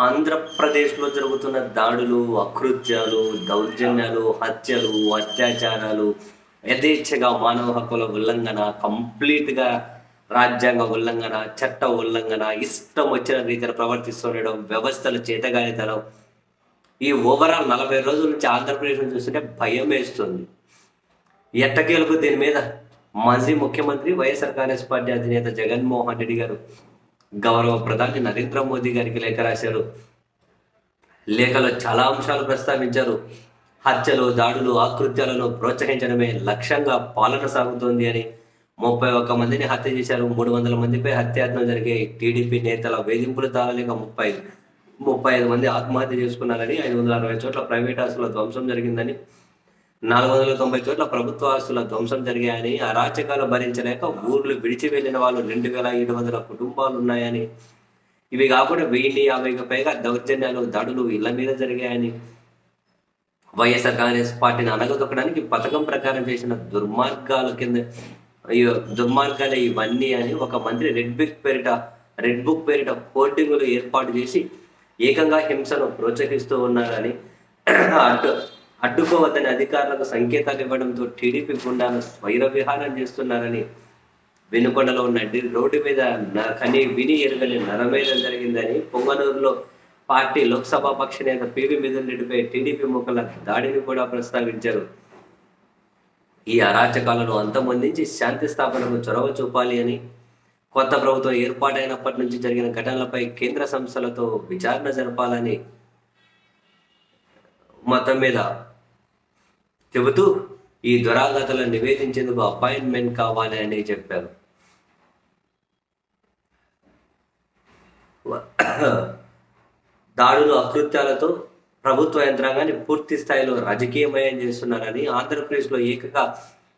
ఆంధ్రప్రదేశ్‌లో జరుగుతున్న దాడులు, అకృత్యాలు, దౌర్జన్యాలు, హత్యలు, అత్యాచారాలు, యథేచ్ఛగా మానవ హక్కుల ఉల్లంఘన, కంప్లీట్‌గా రాజ్యాంగ ఉల్లంఘన, చట్ట ఉల్లంఘన, ఇష్టం వచ్చిన రీతిన ప్రవర్తిస్తుండడం, వ్యవస్థల చేతగానితనం. ఈ ఓవరాల్ 40 రోజుల నుంచి ఆంధ్రప్రదేశ్‌ని చూస్తుంటే భయమేస్తుంది. ఎట్టకేలకు దీని మీద మాజీ ముఖ్యమంత్రి వైఎస్ఆర్ కాంగ్రెస్ పార్టీ అధినేత జగన్మోహన్ రెడ్డి గారు గౌరవ ప్రధాని నరేంద్ర మోదీ గారికి లేఖ రాశారు. లేఖలో చాలా అంశాలు ప్రస్తావించారు. హత్యలు, దాడులు, ఆకృత్యాలను ప్రోత్సహించడమే లక్ష్యంగా పాలన సాగుతోంది అని, 31 మందిని హత్య చేశారు, 300 మందిపై హత్యాయత్నం జరిగాయి, టీడీపీ నేతల వేధింపులు తాళలేక 35 మంది ఆత్మహత్య చేసుకున్నారని, 560 చోట్ల ప్రైవేట్ ఆస్తుల ధ్వంసం జరిగిందని, 490 చోట్ల ప్రభుత్వ ఆస్తుల ధ్వంసం జరిగాయని, అరాచకాలు భరించలేక ఊర్లు విడిచి వెళ్లిన వాళ్ళు 2700 కుటుంబాలు ఉన్నాయని, ఇవి కాకుండా 1050కి పైగా దౌర్జన్యాలు, దాడులు ఇళ్ల మీద జరిగాయని, వైఎస్ఆర్ కాంగ్రెస్ పార్టీని అనగదొక్కడానికి పథకం ప్రకారం చేసిన దుర్మార్గాలే ఇవన్నీ అని ఒక మంత్రి రెడ్ బుక్ పేరిట హోర్డింగులు ఏర్పాటు చేసి ఏకంగా హింసను ప్రోత్సహిస్తూ ఉన్నారని, అడ్డుకోవద్దని అధికారులకు సంకేతాలు ఇవ్వడంతో టీడీపీ గుండాను స్వైర విహారం చేస్తున్నారని, వెనుకొండలో ఉన్న రోడ్డు మీద విని ఎరుగని నరమేధం జరిగిందని, పొంగనూరులో పార్టీ లోక్సభ పక్ష నేత పివి మిథున్ రెడ్డిపై టీడీపీ ముఖల దాడిని కూడా ప్రస్తావించారు. ఈ అరాచకాలను అంతమొందించి శాంతి స్థాపనకు చొరవ చూపాలి అని, కొత్త ప్రభుత్వం ఏర్పాటైనప్పటి నుంచి జరిగిన ఘటనలపై కేంద్ర సంస్థలతో విచారణ జరపాలని మొత్తం మీద చెబుతూ ఈ దురాఘాతాలను నివేదించేందుకు అపాయింట్మెంట్ కావాలి అని చెప్పారు. దాడులు, అకృత్యాలతో ప్రభుత్వ యంత్రాంగాన్ని పూర్తి స్థాయిలో రాజకీయమయం చేస్తున్నారని, ఆంధ్రప్రదేశ్లో ఏకంగా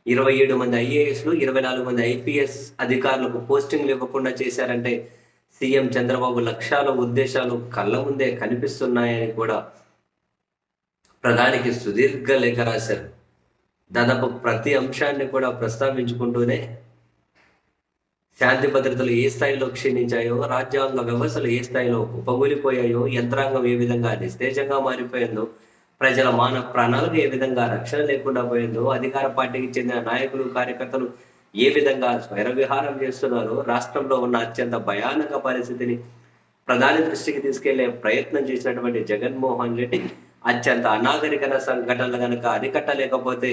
27 మంది ఐఏఎస్లు, 24 మంది ఐపీఎస్ అధికారులకు పోస్టింగ్లు ఇవ్వకుండా చేశారంటే సీఎం చంద్రబాబు లక్ష్యాలు, ఉద్దేశాలు కళ్ళ ముందే కనిపిస్తున్నాయని కూడా ప్రధానికి సుదీర్ఘ లేఖ రాశారు. దాదాపు ప్రతి అంశాన్ని కూడా ప్రస్తావించుకుంటూనే శాంతి భద్రతలు ఏ స్థాయిలో క్షీణించాయో, రాజ్యాంగ వ్యవస్థలు ఏ స్థాయిలో కుప్పగూలిపోయాయో, యంత్రాంగం ఏ విధంగా నిస్తేజంగా మారిపోయిందో, ప్రజల ప్రాణాలకు ఏ విధంగా రక్షణ లేకుండా పోయిందో, అధికార పార్టీకి చెందిన నాయకులు, కార్యకర్తలు ఏ విధంగా స్వైర విహారం చేస్తున్నారో, రాష్ట్రంలో ఉన్న అత్యంత భయానక పరిస్థితిని ప్రధాని దృష్టికి తీసుకెళ్లే ప్రయత్నం చేసినటువంటి జగన్మోహన్ రెడ్డి అత్యంత అనాగరిక సంఘటనలు కనుక అరికట్టలేకపోతే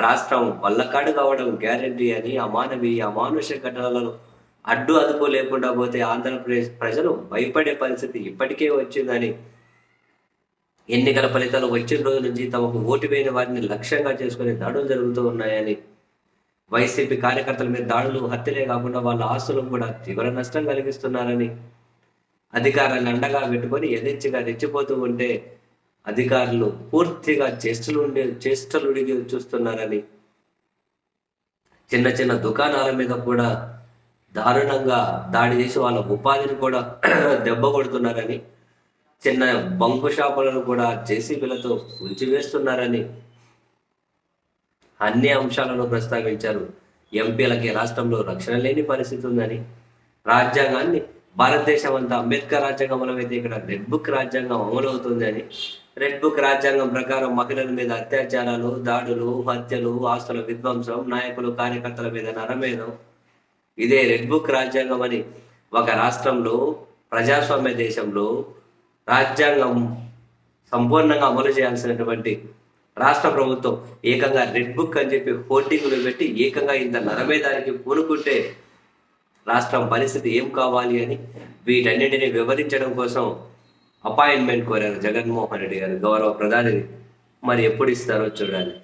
రాష్ట్రం వల్లకాడు కావడం గ్యారంటీ అని, అమానుష ఘటనలను అదుపు లేకుండా పోతే ఆంధ్రప్రదేశ్ ప్రజలు భయపడే పరిస్థితి ఇప్పటికే వచ్చిందని, ఎన్నికల ఫలితాలు వచ్చిన రోజు నుంచి తమకు ఓటు వేయని వారిని లక్ష్యంగా చేసుకుని దాడులు జరుగుతూ ఉన్నాయని, వైసీపీ కార్యకర్తల మీద దాడులు, హత్యలే కాకుండా వాళ్ళ ఆస్తులకు కూడా తీవ్ర నష్టం కలిగిస్తున్నారని, అధికారాన్ని అండగా పెట్టుకొని యథేచ్ఛగా రెచ్చిపోతూ ఉంటే అధికారులు పూర్తిగా చేష్టలుడిగి చూస్తున్నారని, చిన్న చిన్న దుకాణాల మీద కూడా దారుణంగా దాడి చేసి వాళ్ళ ఉపాధిని కూడా దెబ్బ కొడుతున్నారని, చిన్న బంకు షాపులను కూడా జేసీబీలతో కూల్చివేస్తున్నారని అన్ని అంశాలను ప్రస్తావించారు. ఎంపీలకి రాష్ట్రంలో రక్షణ లేని పరిస్థితి ఉందని, రాజ్యాంగాన్ని భారతదేశం అంతా అంబేద్కర్ రాజ్యాంగం అమలైతే ఇక్కడ రెడ్ బుక్ రాజ్యాంగం అమలవుతుందని, రెడ్ బుక్ రాజ్యాంగం ప్రకారం మహిళల మీద అత్యాచారాలు, దాడులు, హత్యలు, ఆస్తుల విధ్వంసం, నాయకులు, కార్యకర్తల మీద నరమేధం, ఇదే రెడ్ బుక్ రాజ్యాంగం అని ఒక రాష్ట్రంలో, ప్రజాస్వామ్య దేశంలో రాజ్యాంగం సంపూర్ణంగా అమలు చేయాల్సినటువంటి రాష్ట్ర ప్రభుత్వం ఏకంగా రెడ్ బుక్ అని చెప్పి హోర్డింగులు పెట్టి ఏకంగా ఇంత నరమేధానికి పూనుకుంటే రాష్ట్రం పరిస్థితి ఏం కావాలి అని వీటన్నిటిని వివరించడం కోసం అపాయింట్మెంట్ కోరారు జగన్మోహన్ రెడ్డి గారు గౌరవ ప్రధాని. మరి ఎప్పుడు ఇస్తారో చూడాలి.